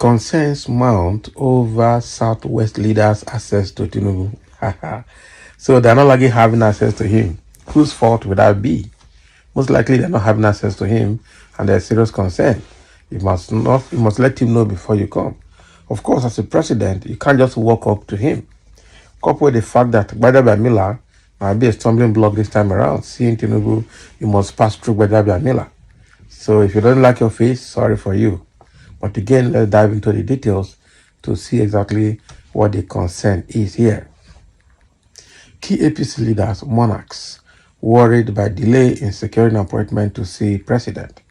Concerns mount over Southwest leaders' access to Tinubu. So they're not likely having access to him. Whose fault would that be? Most likely they're not having access to him, and there's serious concern. You must let him know before you come. Of course, as a president, you can't just walk up to him. Coupled with the fact that Gbadagba might be a stumbling block this time around. Seeing Tinubu, you must pass through Gbadagba. So if you don't like your face, sorry for you. But again, let's dive into the details to see exactly what the concern is here. Key APC leaders, monarchs, worried by delay in securing appointment to see president.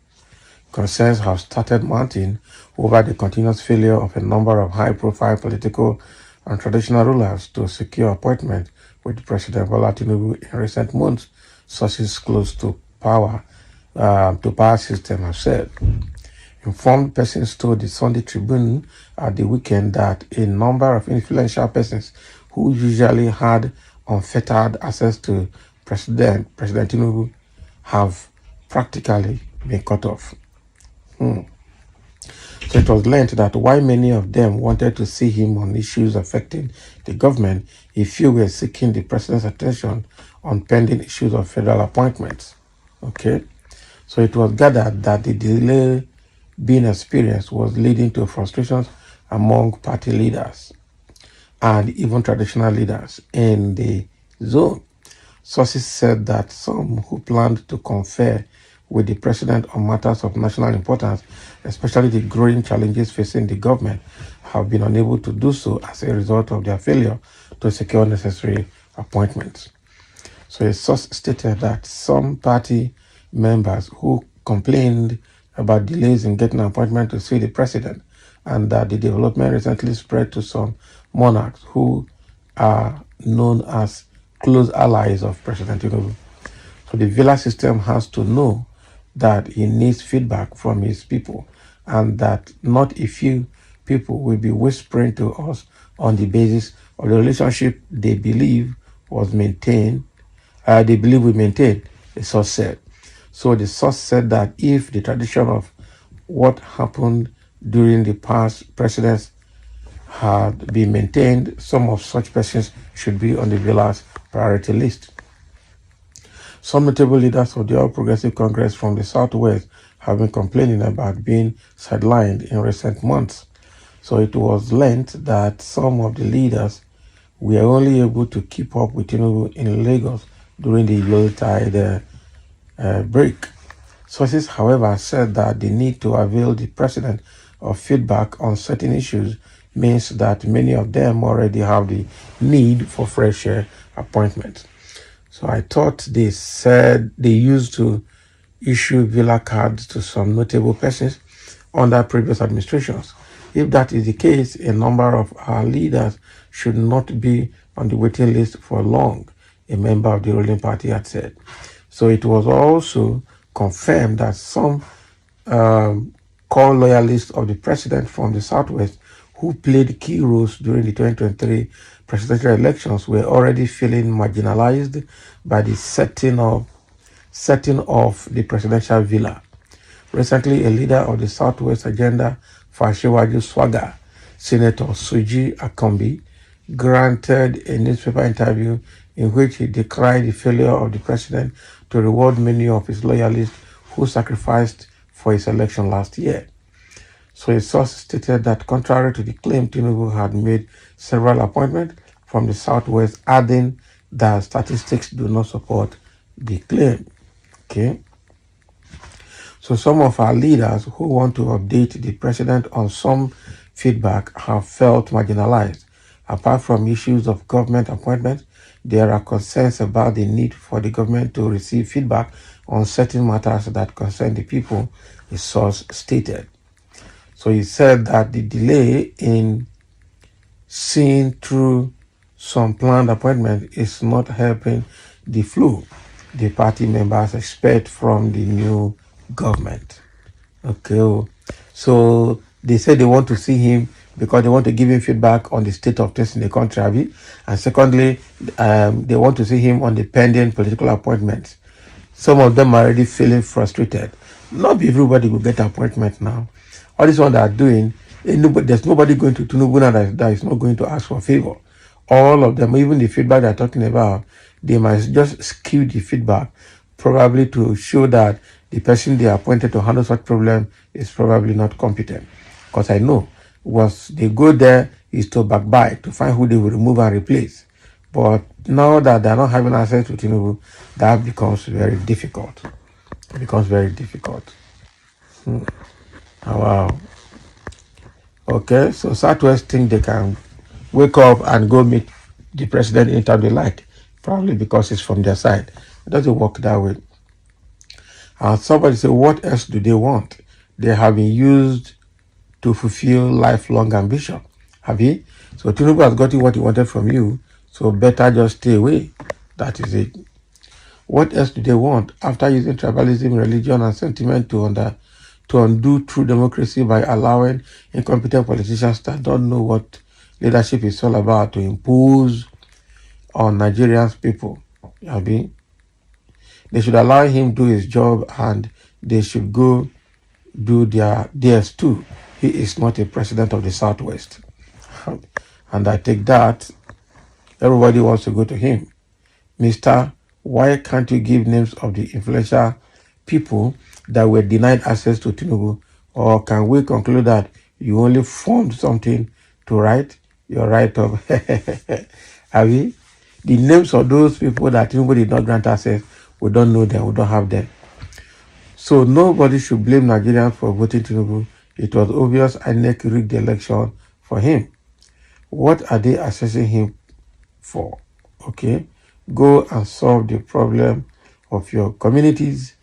Concerns have started mounting over the continuous failure of a number of high-profile political and traditional rulers to secure appointment with President Bola Tinubu in recent months, sources close to power system have said. Informed persons told the Sunday Tribune at the weekend that a number of influential persons who usually had unfettered access to President Tinubu have practically been cut off. So it was learned that while many of them wanted to see him on issues affecting the government, a few were seeking the president's attention on pending issues of federal appointments. Okay, so it was gathered that the delay being experienced was leading to frustrations among party leaders and even traditional leaders in the zone. Sources said that some who planned to confer with the president on matters of national importance, especially the growing challenges facing the government, have been unable to do so as a result of their failure to secure necessary appointments. So a source stated that some party members who complained about delays in getting an appointment to see the president, and that the development recently spread to some monarchs who are known as close allies of President Tinubu. So the villa system has to know that he needs feedback from his people, and that not a few people will be whispering to us on the basis of the relationship they believe was maintained. They believe we maintained, the source said. So the source said that if the tradition of what happened during the past presidents had been maintained, some of such persons should be on the villa's priority list. Some notable leaders of the All Progressive Congress from the Southwest have been complaining about being sidelined in recent months. So it was learned that some of the leaders were only able to keep up with Tinubu in Lagos during the Yuletide break. Sources, however, said that the need to avail the president of feedback on certain issues means that many of them already have the need for fresh appointments. So I thought they said they used to issue villa cards to some notable persons under previous administrations. If that is the case, a number of our leaders should not be on the waiting list for long, a member of the ruling party had said. So it was also confirmed that some core loyalists of the president from the Southwest who played key roles during the 2023 presidential elections were already feeling marginalized by the setting of the presidential villa. Recently, a leader of the Southwest Agenda for Asiwaju Swagger, Senator Suji Akombi, granted a newspaper interview in which he decried the failure of the president to reward many of his loyalists who sacrificed for his election last year. So a source stated that contrary to the claim, Tinubu had made several appointments from the Southwest, adding that statistics do not support the claim. Okay. So some of our leaders who want to update the president on some feedback have felt marginalized. Apart from issues of government appointments, there are concerns about the need for the government to receive feedback on certain matters that concern the people, the source stated. So he said that the delay in seeing through some planned appointment is not helping the flow the party members expect from the new government. Okay, so they said they want to see him because they want to give him feedback on the state of things in the country, and secondly, they want to see him on the pending political appointments. Some of them are already feeling frustrated. Not everybody will get appointment now. All this one they are doing There's nobody going to Tinubu now that is not going to ask for favor. All of them, even the feedback they're talking about, they must just skew the feedback, probably to show that the person they appointed to handle such problem is probably not competent. Because I know, once they go there is to backbite, to find who they will remove and replace. But now that they're not having access to Tinubu, that becomes very difficult. It becomes very difficult. Oh, wow. Okay, so Southwest think they can wake up and go meet the president anytime they like, probably because it's from their side. It doesn't work that way. And somebody say, what else do they want? They have been used to fulfill lifelong ambition. Have you? So Tinubu has gotten what he wanted from you, so better just stay away. That is it. What else do they want? After using tribalism, religion, and sentiment to undo true democracy by allowing incompetent politicians that don't know what leadership is all about to impose on Nigerians people. Abi, they should allow him do his job and they should go do theirs too. He is not a president of the Southwest. And I take that everybody wants to go to him. Mr. Why can't you give names of the influential people that were denied access to Tinubu? Or can we conclude that you only formed something to write your right of Abi? The names of those people that Tinubu did not grant access, we don't know them, we don't have them. So nobody should blame Nigerians for voting Tinubu. It was obvious INEC rigged the election for him. What are they assessing him for? Okay, go and solve the problem of your communities,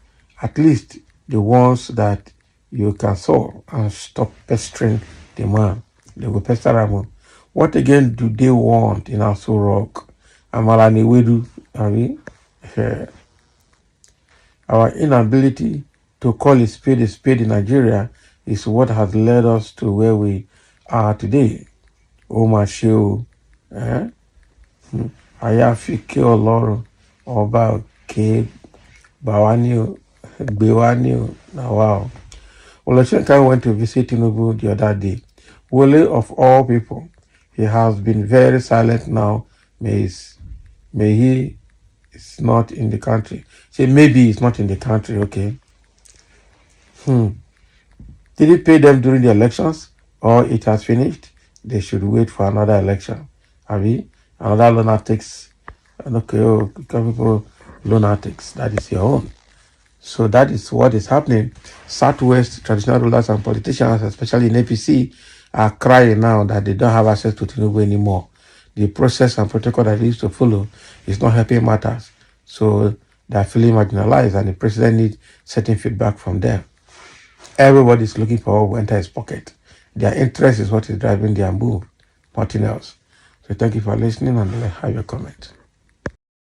at least the ones that you can solve, and stop pestering the man. They will pester him. What again do they want in Asorock? Amalani Wedu, I mean, our inability to call a spade in Nigeria is what has led us to where we are today. Oma Sheo, Àyàfi kí Ọlọ́run ọba òkè gbà wá ní o, gbé wá ní o, now wow. Oloshenka went to visit Tinubu the other day. Wole of all people, he has been very silent now. May he is not in the country. Say maybe he's not in the country, okay. Did he pay them during the elections or it has finished? They should wait for another election. Abi, another lunatics. Okay, people lunatics. That is your own. So that is what is happening. Southwest traditional rulers and politicians, especially in APC, are crying now that they don't have access to Tinubu anymore. The process and protocol that they used to follow is not helping matters. So they are feeling marginalized and the president needs certain feedback from them. Everybody is looking for what will enter his pocket. Their interest is what is driving their move, nothing else. So thank you for listening and have your comment.